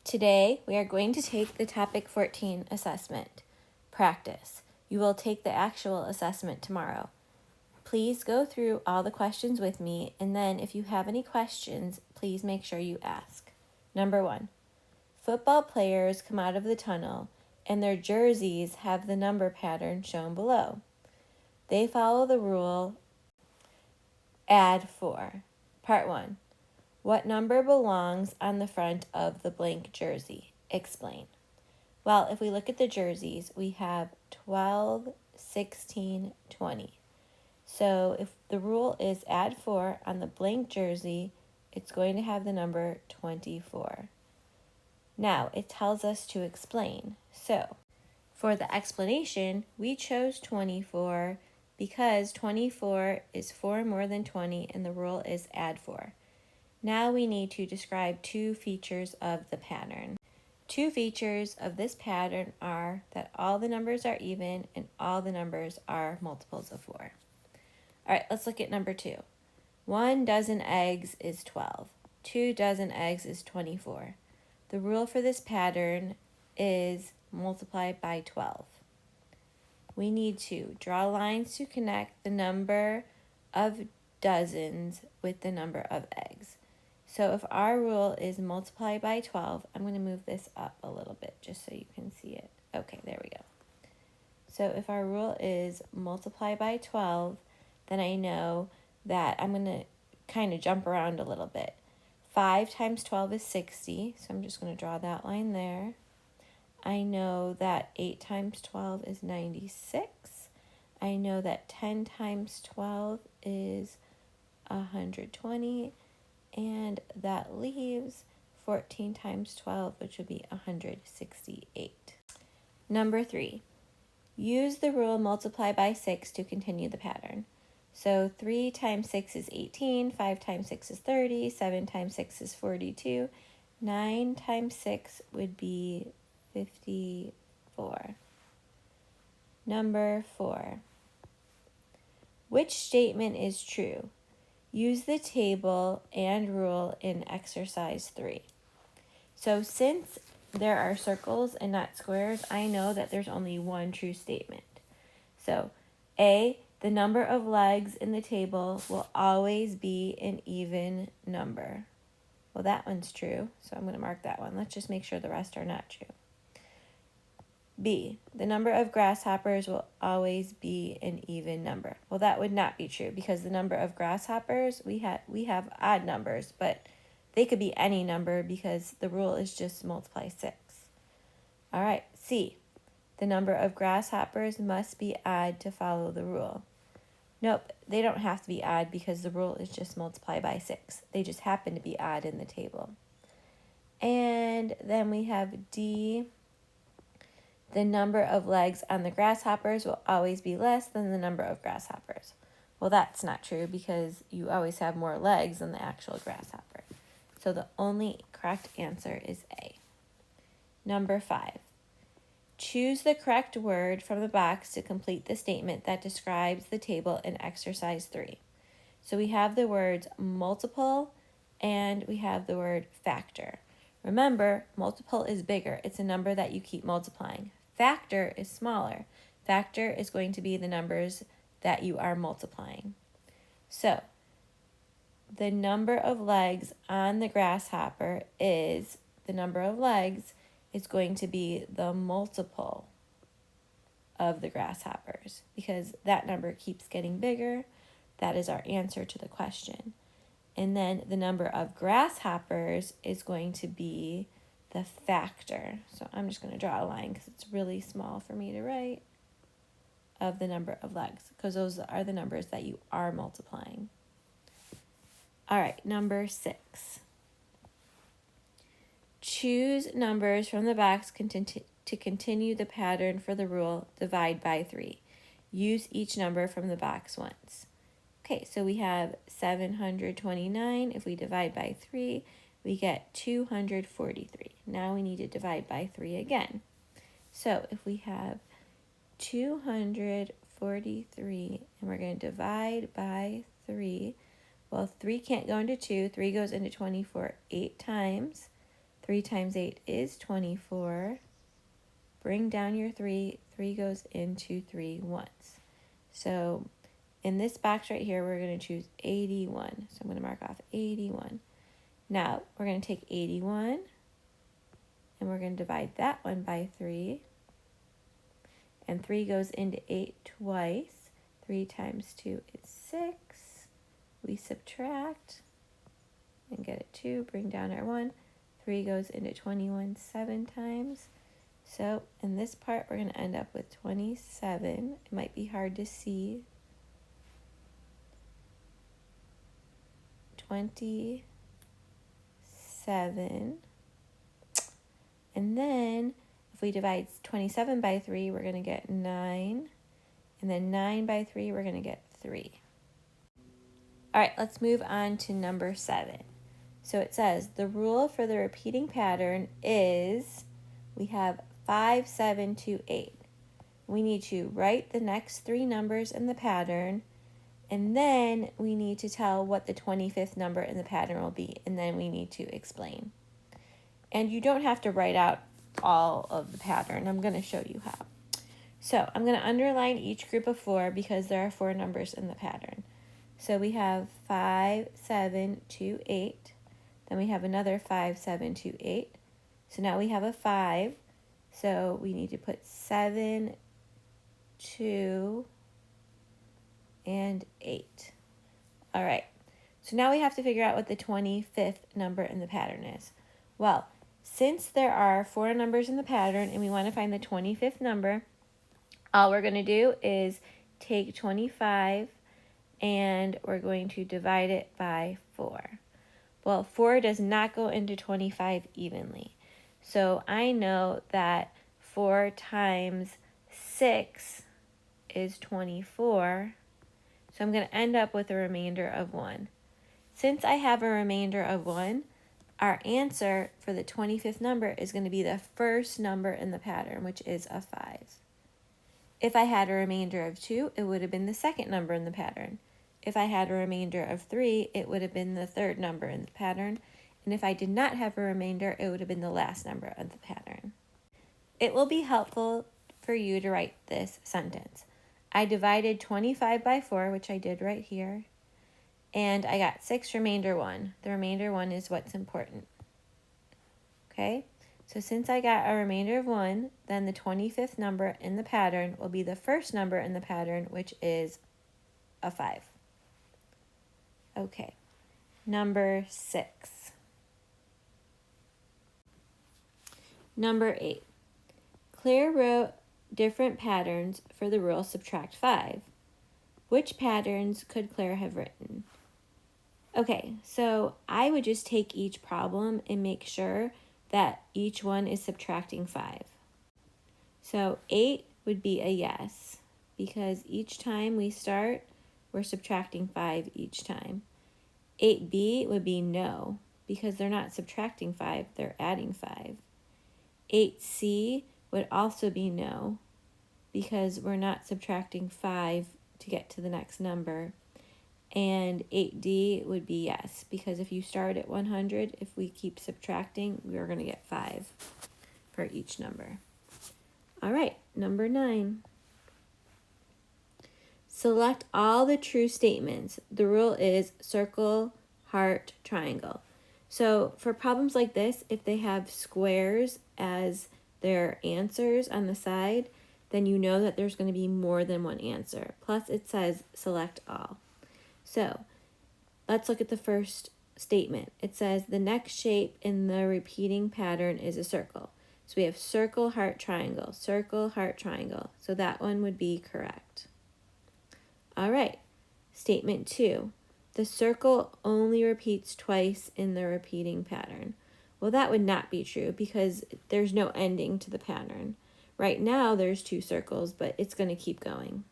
Today, we are going to take the Topic 14 assessment, Practice. You will take the actual assessment tomorrow. Please go through all the questions with me, and then if you have any questions, please make sure you ask. Number 1. Football players come out of the tunnel, and their jerseys have the number pattern shown below. They follow the rule, add 4. Part 1. What number belongs on the front of the blank jersey? Explain. Well, if we look at the jerseys, we have 12, 16, 20. So if the rule is add 4 on the blank jersey, it's going to have the number 24. Now, it tells us to explain. So, for the explanation, we chose 24 because 24 is 4 more than 20 and the rule is add 4. Now we need to describe two features of the pattern. Two features of this pattern are that all the numbers are even and all the numbers are multiples of 4. All right, let's look at number 2. 1 dozen eggs is 12. 2 dozen eggs is 24. The rule for this pattern is multiply by 12. We need to draw lines to connect the number of dozens with the number of eggs. So if our rule is multiply by 12, I'm going to move this up a little bit just so you can see it. Okay, there we go. So if our rule is multiply by 12, then I know that I'm going to kind of jump around a little bit. 5 times 12 is 60, so I'm just going to draw that line there. I know that 8 times 12 is 96. I know that 10 times 12 is 120. And that leaves 14 times 12, which would be 168. Number 3, use the rule multiply by 6 to continue the pattern. So 3 times 6 is 18, 5 times 6 is 30, 7 times 6 is 42, 9 times 6 would be 54. Number 4, which statement is true? Use the table and rule in exercise 3. So since there are circles and not squares, I know that there's only one true statement. So A, the number of legs in the table will always be an even number. Well, that one's true, so I'm going to mark that one. Let's just make sure the rest are not true. B, the number of grasshoppers will always be an even number. Well, that would not be true because the number of grasshoppers, we have odd numbers, but they could be any number because the rule is just multiply 6. All right, C, the number of grasshoppers must be odd to follow the rule. Nope, they don't have to be odd because the rule is just multiply by 6. They just happen to be odd in the table. And then we have D, the number of legs on the grasshoppers will always be less than the number of grasshoppers. Well, that's not true because you always have more legs than the actual grasshopper. So the only correct answer is A. Number 5. Choose the correct word from the box to complete the statement that describes the table in exercise 3. So we have the words multiple and we have the word factor. Remember, multiple is bigger. It's a number that you keep multiplying. Factor is smaller. Factor is going to be the numbers that you are multiplying. So, the number of legs on the grasshopper is, the number of legs is going to be the multiple of the grasshoppers because that number keeps getting bigger. That is our answer to the question. And then the number of grasshoppers is going to be the factor. So I'm just going to draw a line because it's really small for me to write of the number of legs because those are the numbers that you are multiplying. All right, number 6. Choose numbers from the box to continue the pattern for the rule divide by 3. Use each number from the box once. Okay, so we have 729. If we divide by 3, we get 243. Now we need to divide by 3 again. So if we have 243 and we're going to divide by 3, well, 3 can't go into 2. 3 goes into 24 8 times. 3 times 8 is 24. Bring down your 3. 3 goes into 3 once. So in this box right here, we're going to choose 81. So I'm going to mark off 81. Now we're going to take 81 and we're going to divide that one by 3. And 3 goes into 8 twice. 3 times 2 is 6. We subtract and get a 2. Bring down our 1. 3 goes into 21 7 times. So in this part, we're going to end up with 27. It might be hard to see. 27. And then if we divide 27 by 3, we're going to get 9. And then 9 by 3, we're going to get 3. All right, let's move on to number 7. So it says the rule for the repeating pattern is we have 5, 7, 2, 8. We need to write the next 3 numbers in the pattern, and then we need to tell what the 25th number in the pattern will be, and then we need to explain. And you don't have to write out all of the pattern. I'm going to show you how. So I'm going to underline each group of 4 because there are 4 numbers in the pattern. So we have 5, 7, 2, 8. Then we have another 5, 7, 2, 8. So now we have a 5. So we need to put 7, 2, and 8. All right. So now we have to figure out what the 25th number in the pattern is. Well, since there are 4 numbers in the pattern and we want to find the 25th number, all we're going to do is take 25 and we're going to divide it by 4. Well, 4 does not go into 25 evenly. So I know that 4 times 6 is 24. So I'm going to end up with a remainder of 1. Since I have a remainder of 1, our answer for the 25th number is going to be the first number in the pattern, which is a 5. If I had a remainder of 2, it would have been the second number in the pattern. If I had a remainder of 3, it would have been the third number in the pattern. And if I did not have a remainder, it would have been the last number of the pattern. It will be helpful for you to write this sentence. I divided 25 by 4, which I did right here, and I got 6 remainder 1. The remainder 1 is what's important. Okay, so since I got a remainder of 1, then the 25th number in the pattern will be the first number in the pattern, which is a 5. Okay, number 6. Number 8. Claire wrote different patterns for the rule subtract 5. Which patterns could Claire have written? Okay, so I would just take each problem and make sure that each one is subtracting 5. So 8 would be a yes, because each time we start, we're subtracting 5 each time. 8b would be no, because they're not subtracting 5, they're adding 5. 8c would also be no, because we're not subtracting 5 to get to the next number. And 8d would be yes, because if you start at 100, if we keep subtracting, we're going to get 5 for each number. All right, number 9. Select all the true statements. The rule is circle, heart, triangle. So for problems like this, if they have squares as their answers on the side, then you know that there's going to be more than one answer. Plus it says select all. So let's look at the first statement. It says the next shape in the repeating pattern is a circle. So we have circle, heart, triangle, circle, heart, triangle. So that one would be correct. All right, statement 2. The circle only repeats twice in the repeating pattern. Well, that would not be true because there's no ending to the pattern. Right now, there's 2 circles, but it's going to keep going.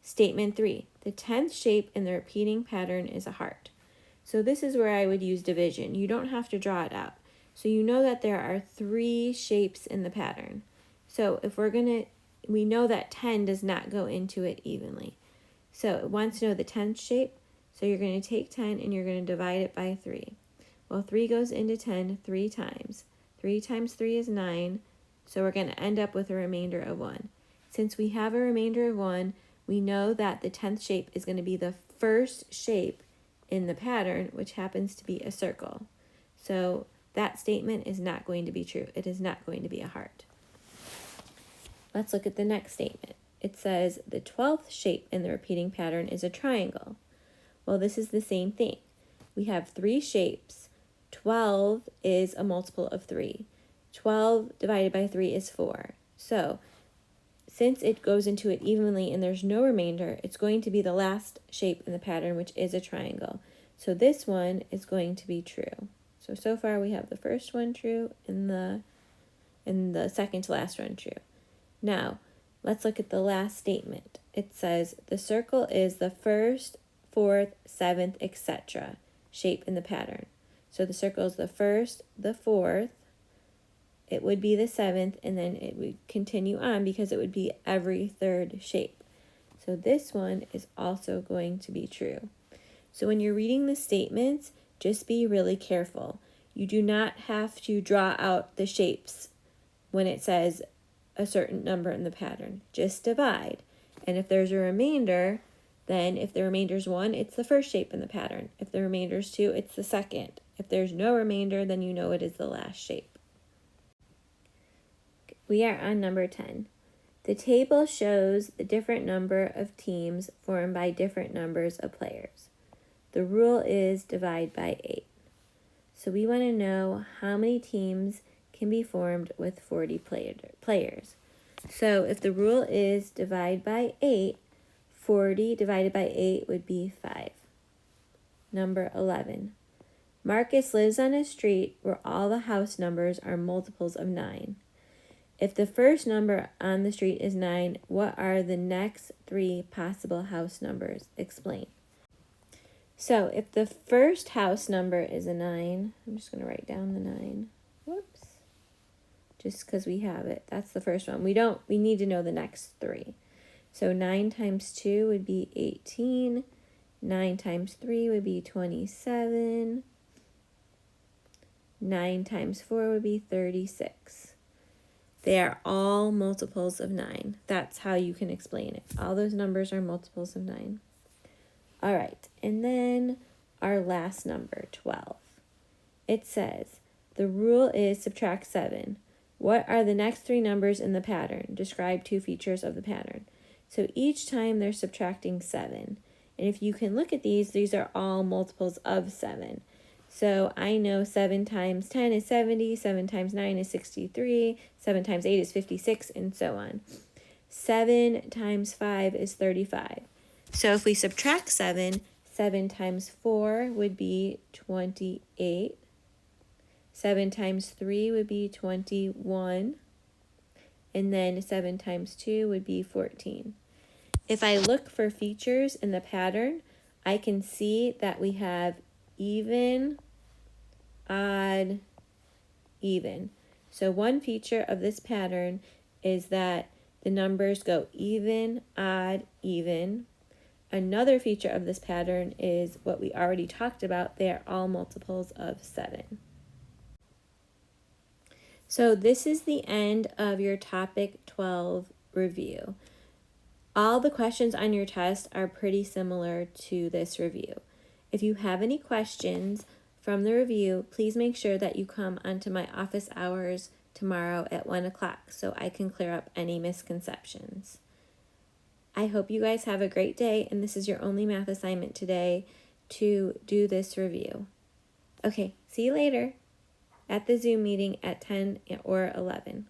Statement 3. The 10th shape in the repeating pattern is a heart. So this is where I would use division. You don't have to draw it out. So you know that there are 3 shapes in the pattern. So if we know that 10 does not go into it evenly. So it wants to know the 10th shape. So you're going to take 10 and you're going to divide it by 3. Well, 3 goes into 10 3 times. 3 times 3 is 9, so we're going to end up with a remainder of 1. Since we have a remainder of 1, we know that the 10th shape is going to be the first shape in the pattern, which happens to be a circle. So that statement is not going to be true. It is not going to be a heart. Let's look at the next statement. It says the 12th shape in the repeating pattern is a triangle. Well, this is the same thing. We have 3 shapes. 12 is a multiple of 3. 12 divided by 3 is 4. So, since it goes into it evenly and there's no remainder, it's going to be the last shape in the pattern, which is a triangle. So this one is going to be true. So far we have the first one true and the second to last one true. Now, let's look at the last statement. It says the circle is the first, fourth, seventh, etc. shape in the pattern. So the circle is the first, the fourth, it would be the seventh, and then it would continue on because it would be every third shape. So this one is also going to be true. So when you're reading the statements, just be really careful. You do not have to draw out the shapes when it says a certain number in the pattern. Just divide. And if there's a remainder, then if the remainder is 1, it's the first shape in the pattern. If the remainder is 2, it's the second. If there's no remainder, then you know it is the last shape. We are on number 10. The table shows the different number of teams formed by different numbers of players. The rule is divide by 8. So we want to know how many teams can be formed with 40 players. So if the rule is divide by 8, 40 divided by 8 would be 5. Number 11. Marcus lives on a street where all the house numbers are multiples of 9. If the first number on the street is 9, what are the next 3 possible house numbers? Explain. So if the first house number is a 9, I'm just going to write down the 9. Whoops. Just because we have it. That's the first one. We need to know the next 3. So 9 times 2 would be 18. 9 times 3 would be 27. 9 times 4 would be 36. They are all multiples of 9. That's how you can explain it. All those numbers are multiples of 9. All right, and then our last number, 12. It says, the rule is subtract 7. What are the next 3 numbers in the pattern? Describe 2 features of the pattern. So each time they're subtracting 7. And if you can look at these are all multiples of 7. So I know 7 times 10 is 70, 7 times 9 is 63, 7 times 8 is 56, and so on. 7 times 5 is 35. So if we subtract 7, 7 times 4 would be 28. 7 times 3 would be 21. And then 7 times 2 would be 14. If I look for features in the pattern, I can see that we have even, odd, even. So one feature of this pattern is that the numbers go even, odd, even. Another feature of this pattern is what we already talked about. They are all multiples of 7. So this is the end of your topic 12 review. All the questions on your test are pretty similar to this review. If you have any questions from the review, please make sure that you come onto my office hours tomorrow at 1 o'clock so I can clear up any misconceptions. I hope you guys have a great day, and this is your only math assignment today to do this review. Okay, see you later at the Zoom meeting at 10 or 11.